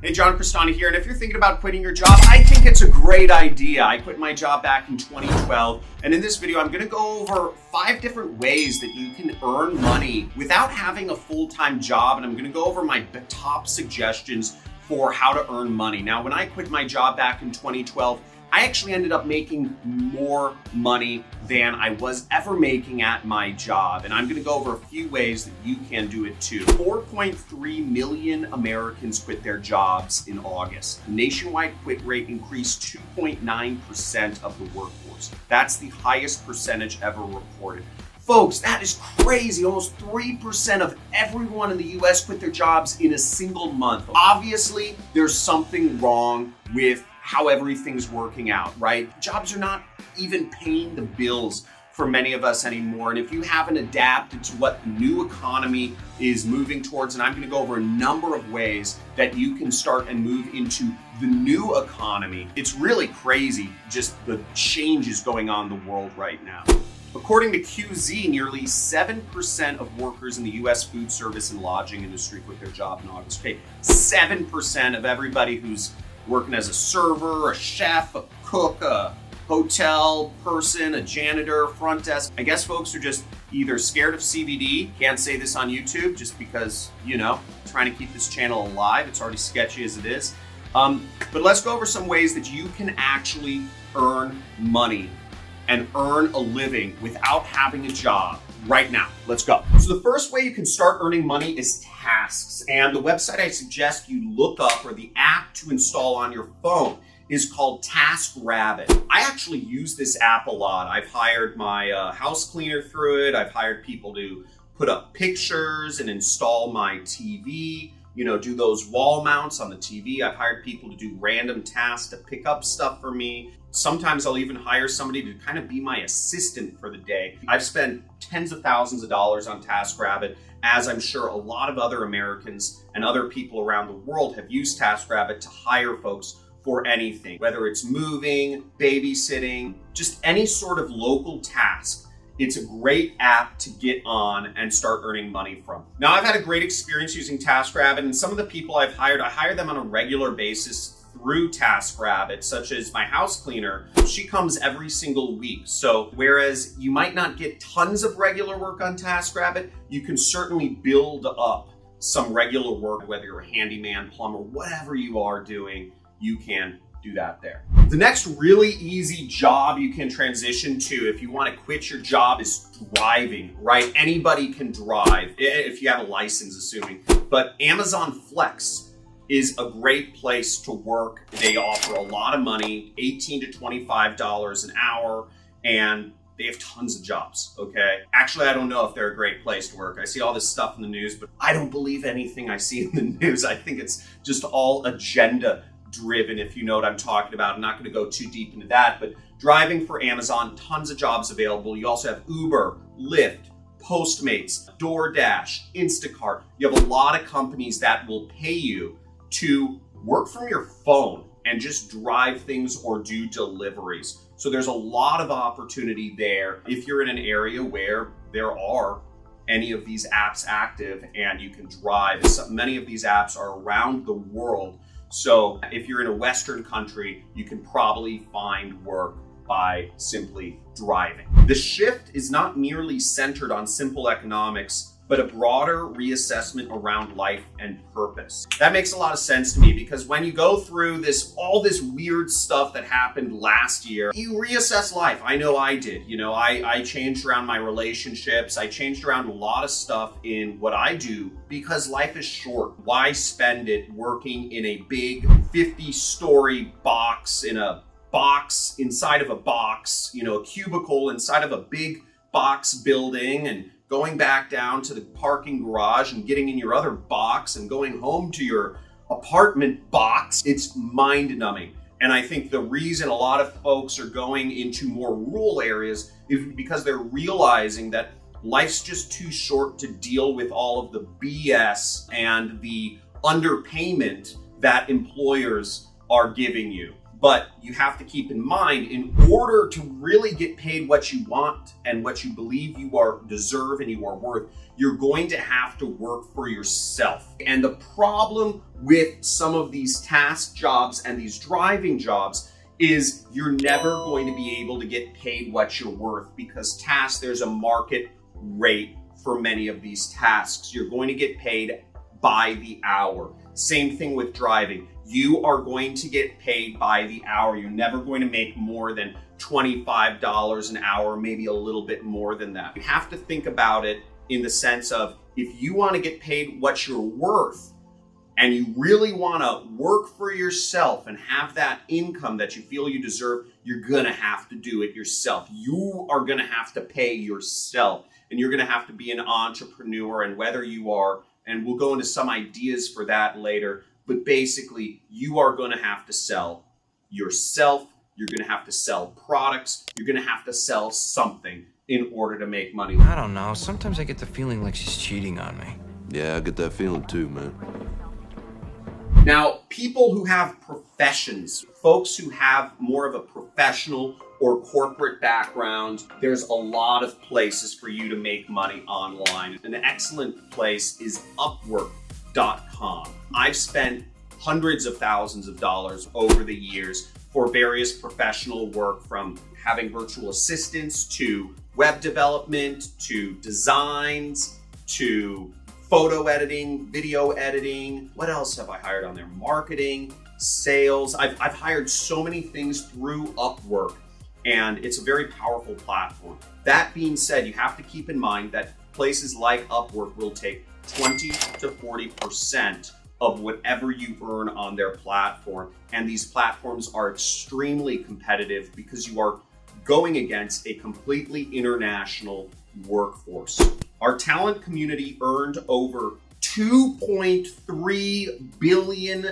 Hey, John Cristani here, and if you're thinking about quitting your job, I think it's a great idea. I quit my job back in 2012, and in this video, I'm gonna go over 5 different ways that you can earn money without having a full-time job, and I'm gonna go over my top suggestions for how to earn money. Now, when I quit my job back in 2012, I actually ended up making more money than I was ever making at my job. And I'm gonna go over a few ways that you can do it too. 4.3 million Americans quit their jobs in August. The nationwide quit rate increased 2.9% of the workforce. That's the highest percentage ever reported. Folks, that is crazy. Almost 3% of everyone in the US quit their jobs in a single month. Obviously, there's something wrong with how everything's working out, right? Jobs are not even paying the bills for many of us anymore. And if you haven't adapted to what the new economy is moving towards, and I'm gonna go over a number of ways that you can start and move into the new economy. It's really crazy, just the changes going on in the world right now. According to QZ, nearly 7% of workers in the US food service and lodging industry quit their job in August. Okay, 7% of everybody who's working as a server, a chef, a cook, a hotel person, a janitor, front desk. I guess folks are just either scared of CBD, can't say this on YouTube just because, trying to keep this channel alive. It's already sketchy as it is. But let's go over some ways that you can actually earn money and earn a living without having a job right now. Let's go. So the first way you can start earning money is tasks. And the website I suggest you look up, or the app to install on your phone, is called TaskRabbit. I actually use this app a lot. I've hired my house cleaner through it. I've hired people to put up pictures and install my TV, do those wall mounts on the TV. I've hired people to do random tasks to pick up stuff for me. Sometimes I'll even hire somebody to kind of be my assistant for the day. I've spent tens of thousands of dollars on TaskRabbit, as I'm sure a lot of other Americans and other people around the world have used TaskRabbit to hire folks for anything, whether it's moving, babysitting, just any sort of local task. It's a great app to get on and start earning money from. Now, I've had a great experience using TaskRabbit, and some of the people I've hired, I hire them on a regular basis through TaskRabbit, such as my house cleaner. She comes every single week. So whereas you might not get tons of regular work on TaskRabbit, you can certainly build up some regular work, whether you're a handyman, plumber, whatever you are doing, you can do that there. The next really easy job you can transition to if you want to quit your job is driving, right? Anybody can drive, if you have a license, assuming. But Amazon Flex is a great place to work. They offer a lot of money, $18 to $25 an hour, and they have tons of jobs, okay? Actually, I don't know if they're a great place to work. I see all this stuff in the news, but I don't believe anything I see in the news. I think it's just all agenda driven, if you know what I'm talking about. I'm not gonna go too deep into that, but driving for Amazon, tons of jobs available. You also have Uber, Lyft, Postmates, DoorDash, Instacart. You have a lot of companies that will pay you to work from your phone and just drive things or do deliveries. So there's a lot of opportunity there if you're in an area where there are any of these apps active and you can drive. Many of these apps are around the world. So if you're in a Western country, you can probably find work by simply driving. The shift is not merely centered on simple economics, but a broader reassessment around life and purpose. That makes a lot of sense to me, because when you go through all this weird stuff that happened last year, you reassess life. I know I did. I changed around my relationships. I changed around a lot of stuff in what I do, because life is short. Why spend it working in a big 50-story box, in a box inside of a box, a cubicle inside of a big box building, and going back down to the parking garage and getting in your other box and going home to your apartment box? It's mind-numbing. And I think the reason a lot of folks are going into more rural areas is because they're realizing that life's just too short to deal with all of the BS and the underpayment that employers are giving you. But you have to keep in mind, in order to really get paid what you want and what you believe you deserve and you are worth, you're going to have to work for yourself. And the problem with some of these task jobs and these driving jobs is you're never going to be able to get paid what you're worth, because there's a market rate for many of these tasks. You're going to get paid by the hour. Same thing with driving. You are going to get paid by the hour. You're never going to make more than $25 an hour, maybe a little bit more than that. You have to think about it in the sense of, if you want to get paid what you're worth and you really want to work for yourself and have that income that you feel you deserve, you're going to have to do it yourself. You are going to have to pay yourself, and you're going to have to be an entrepreneur. And whether you are, and we'll go into some ideas for that later, but basically you are going to have to sell yourself. You're going to have to sell products. You're going to have to sell something in order to make money. I don't know. Sometimes I get the feeling like she's cheating on me. Yeah, I get that feeling too, man. Now, people who have professions, folks who have more of a professional or corporate background, there's a lot of places for you to make money online. An excellent place is Upwork.com. I've spent hundreds of thousands of dollars over the years for various professional work, from having virtual assistants to web development to designs to photo editing, video editing. What else have I hired on there? Marketing, sales. I've hired so many things through Upwork, and it's a very powerful platform. That being said, you have to keep in mind that places like Upwork will take 20 to 40% of whatever you earn on their platform. And these platforms are extremely competitive because you are going against a completely international workforce. Our talent community earned over $2.3 billion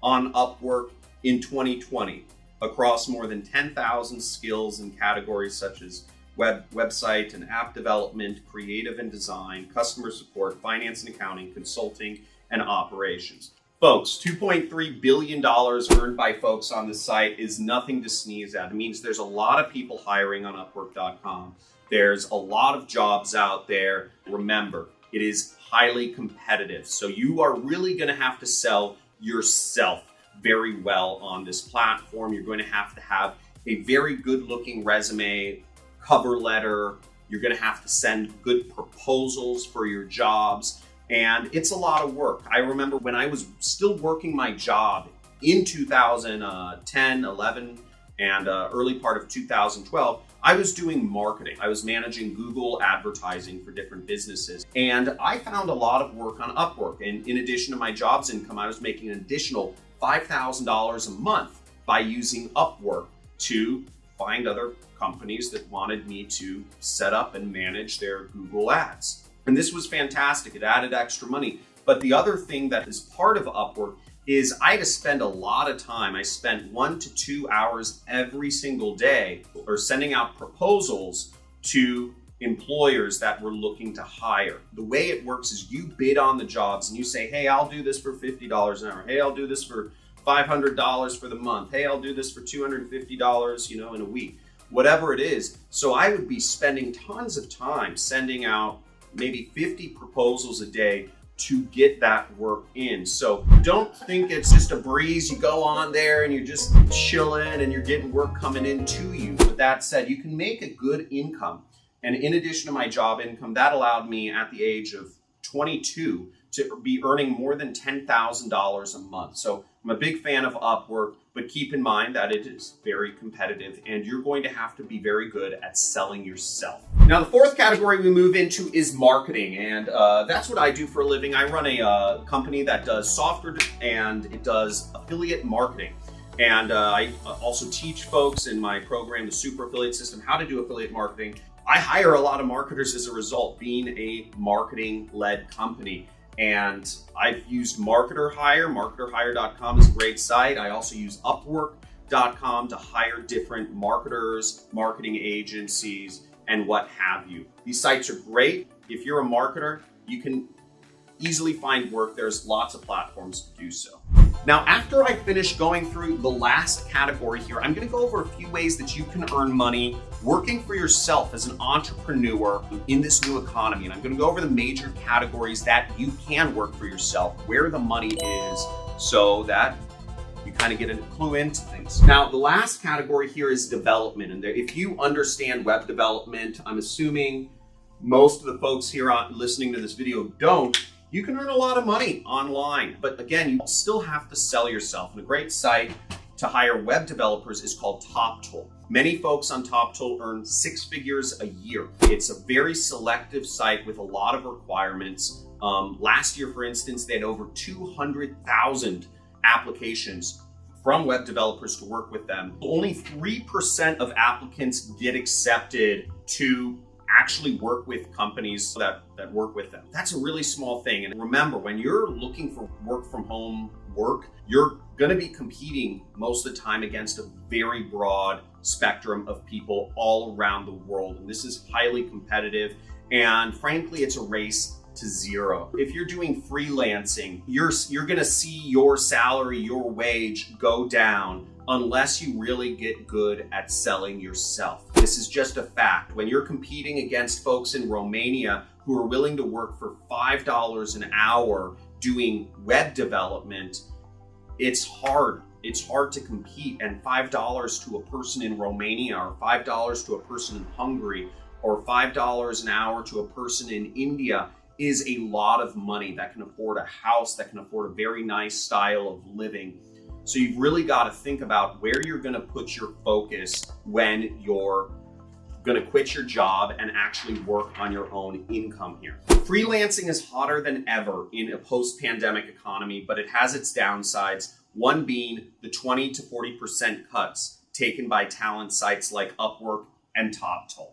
on Upwork in 2020 across more than 10,000 skills in categories such as website and app development, creative and design, customer support, finance and accounting, consulting, and operations. Folks, $2.3 billion earned by folks on the site is nothing to sneeze at. It means there's a lot of people hiring on Upwork.com. There's a lot of jobs out there. Remember, it is highly competitive. So you are really going to have to sell yourself very well on this platform. You're going to have a very good looking resume, cover letter. You're going to have to send good proposals for your jobs. And it's a lot of work. I remember when I was still working my job in 2010, 11, and early part of 2012, I was doing marketing. I was managing Google advertising for different businesses. And I found a lot of work on Upwork. And in addition to my job's income, I was making an additional $5,000 a month by using Upwork to find other companies that wanted me to set up and manage their Google ads. And this was fantastic. It added extra money. But the other thing that is part of Upwork is I had to spend a lot of time. I spent 1 to 2 hours every single day or sending out proposals to employers that were looking to hire. The way it works is you bid on the jobs and you say, hey, I'll do this for $50 an hour. Hey, I'll do this for $500 for the month. Hey, I'll do this for $250, in a week, whatever it is. So I would be spending tons of time sending out maybe 50 proposals a day to get that work in. So don't think it's just a breeze. You go on there and you're just chilling and you're getting work coming in to you. With that said, you can make a good income. And in addition to my job income, that allowed me at the age of 22 to be earning more than $10,000 a month. So I'm a big fan of Upwork, but keep in mind that it is very competitive and you're going to have to be very good at selling yourself. Now, the fourth category we move into is marketing, and that's what I do for a living. I run a company that does software and it does affiliate marketing. And I also teach folks in my program, the Super Affiliate System, how to do affiliate marketing. I hire a lot of marketers as a result, being a marketing-led company. And I've used Marketer Hire. MarketerHire.com is a great site. I also use Upwork.com to hire different marketers, marketing agencies, and what have you. These sites are great. If you're a marketer, you can easily find work. There's lots of platforms to do so. Now, after I finish going through the last category here, I'm gonna go over a few ways that you can earn money working for yourself as an entrepreneur in this new economy. And I'm gonna go over the major categories that you can work for yourself, where the money is, so that you kind of get a clue into things. Now, the last category here is development. And if you understand web development, I'm assuming most of the folks here listening to this video don't, you can earn a lot of money online. But again, you still have to sell yourself. And a great site to hire web developers is called TopTool. Many folks on TopTool earn 6 figures a year. It's a very selective site with a lot of requirements. Last year, for instance, they had over 200,000 applications from web developers to work with them. Only 3% of applicants get accepted to actually work with companies that work with them. That's a really small thing. And remember, when you're looking for work from home work, you're gonna be competing most of the time against a very broad spectrum of people all around the world. And this is highly competitive. And frankly, it's a race to zero. If you're doing freelancing, you're gonna see your salary, your wage go down unless you really get good at selling yourself. This is just a fact. When you're competing against folks in Romania who are willing to work for $5 an hour doing web development, it's hard. It's hard to compete. And $5 to a person in Romania, or $5 to a person in Hungary, or $5 an hour to a person in India is a lot of money that can afford a house, that can afford a very nice style of living. So you've really got to think about where you're going to put your focus when you're going to quit your job and actually work on your own income here. Freelancing is hotter than ever in a post-pandemic economy, but it has its downsides. One being the 20 to 40% cuts taken by talent sites like Upwork and TopTool.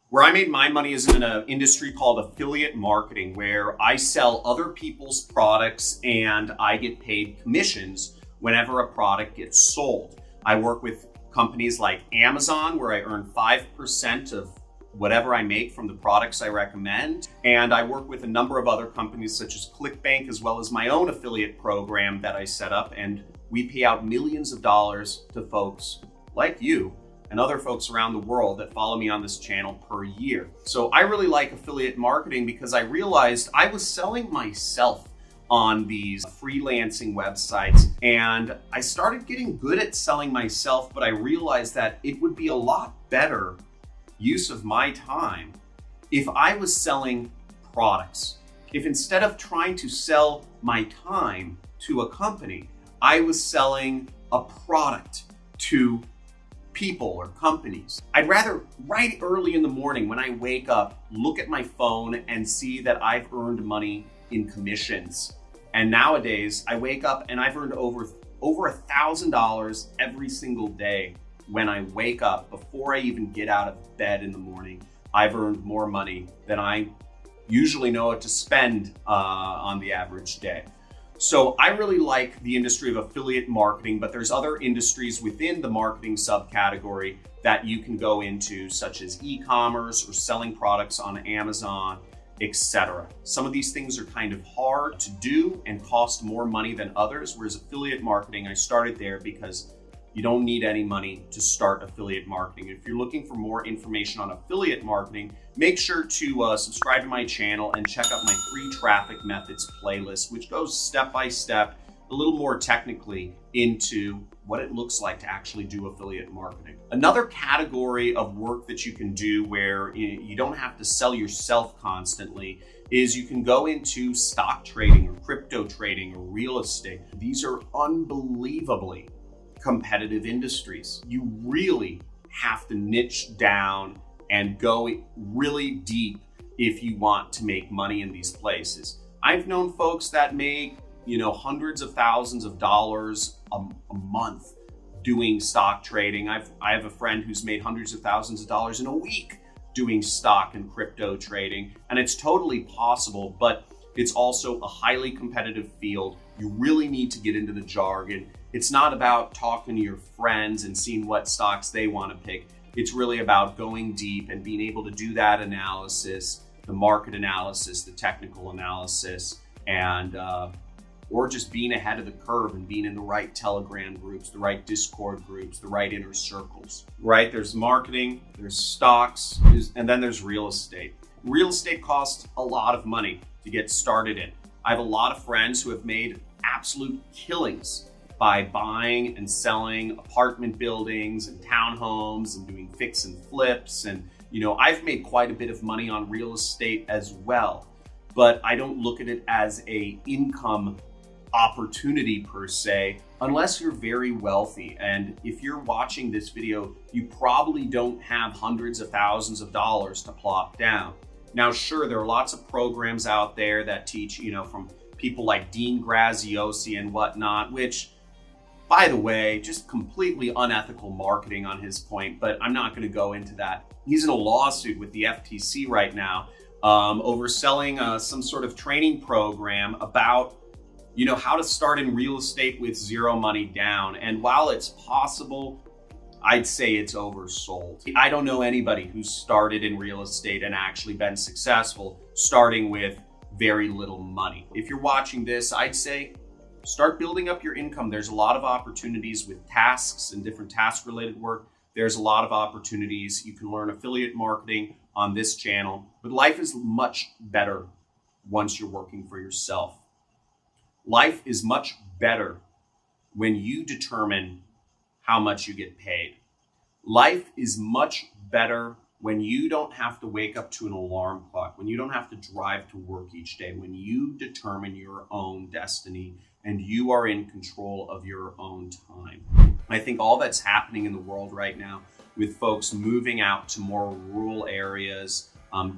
Where I made my money is in an industry called affiliate marketing, where I sell other people's products and I get paid commissions whenever a product gets sold. I work with companies like Amazon, where I earn 5% of whatever I make from the products I recommend. And I work with a number of other companies such as ClickBank, as well as my own affiliate program that I set up. And we pay out millions of dollars to folks like you and other folks around the world that follow me on this channel per year. So I really like affiliate marketing because I realized I was selling myself on these freelancing websites, and I started getting good at selling myself, but I realized that it would be a lot better use of my time if I was selling products. If instead of trying to sell my time to a company, I was selling a product to people or companies. I'd rather right early in the morning when I wake up, look at my phone and see that I've earned money in commissions. And nowadays I wake up and I've earned over $1,000 every single day. When I wake up, before I even get out of bed in the morning, I've earned more money than I usually know what to spend on the average day. So I really like the industry of affiliate marketing, but there's other industries within the marketing subcategory that you can go into, such as e-commerce or selling products on Amazon, etc. Some of these things are kind of hard to do and cost more money than others, whereas affiliate marketing, I started there because you don't need any money to start affiliate marketing. If you're looking for more information on affiliate marketing, make sure to subscribe to my channel and check out my free traffic methods playlist, which goes step by step, a little more technically into what it looks like to actually do affiliate marketing. Another category of work that you can do where you don't have to sell yourself constantly is you can go into stock trading or crypto trading or real estate. These are unbelievably competitive industries. You really have to niche down and go really deep if you want to make money in these places. I've known folks that make, hundreds of thousands of dollars a month doing stock trading. I have a friend who's made hundreds of thousands of dollars in a week doing stock and crypto trading, and it's totally possible, but it's also a highly competitive field. You really need to get into the jargon. It's not about talking to your friends and seeing what stocks they want to pick. It's really about going deep and being able to do that analysis, the market analysis, the technical analysis, and or just being ahead of the curve and being in the right Telegram groups, the right Discord groups, the right inner circles, right? There's marketing, there's stocks, and then there's real estate. Real estate costs a lot of money to get started in. I have a lot of friends who have made absolute killings by buying and selling apartment buildings and townhomes and doing fix and flips. And, I've made quite a bit of money on real estate as well, but I don't look at it as a income opportunity per se, unless you're very wealthy. And if you're watching this video, you probably don't have hundreds of thousands of dollars to plop down. Now, sure, there are lots of programs out there that teach, from people like Dean Graziosi and whatnot, which, by the way, just completely unethical marketing on his point, but I'm not going to go into that. He's in a lawsuit with the FTC right now over selling some sort of training program about, how to start in real estate with zero money down. And while it's possible, I'd say it's oversold. I don't know anybody who's started in real estate and actually been successful starting with very little money. If you're watching this, I'd say start building up your income. There's a lot of opportunities with tasks and different task-related work. There's a lot of opportunities. You can learn affiliate marketing on this channel, but life is much better once you're working for yourself. Life is much better when you determine how much you get paid. Life is much better when you don't have to wake up to an alarm clock, when you don't have to drive to work each day, when you determine your own destiny and you are in control of your own time. I think all that's happening in the world right now with folks moving out to more rural areas,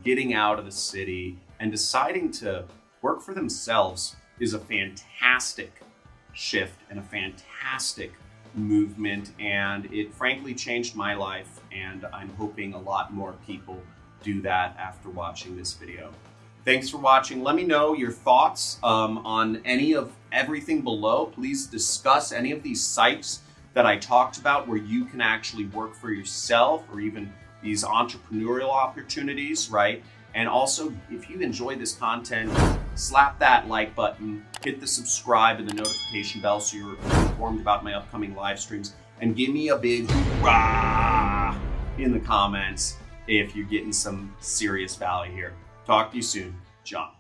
getting out of the city and deciding to work for themselves is a fantastic shift and a fantastic movement, and it frankly changed my life, and I'm hoping a lot more people do that after watching this video. Thanks for watching. Let me know your thoughts on everything below. Please discuss any of these sites that I talked about where you can actually work for yourself, or even these entrepreneurial opportunities, right? And also, if you enjoy this content, slap that like button, hit the subscribe and the notification bell so you're informed about my upcoming live streams, and give me a big hoorah in the comments if you're getting some serious value here. Talk to you soon. John.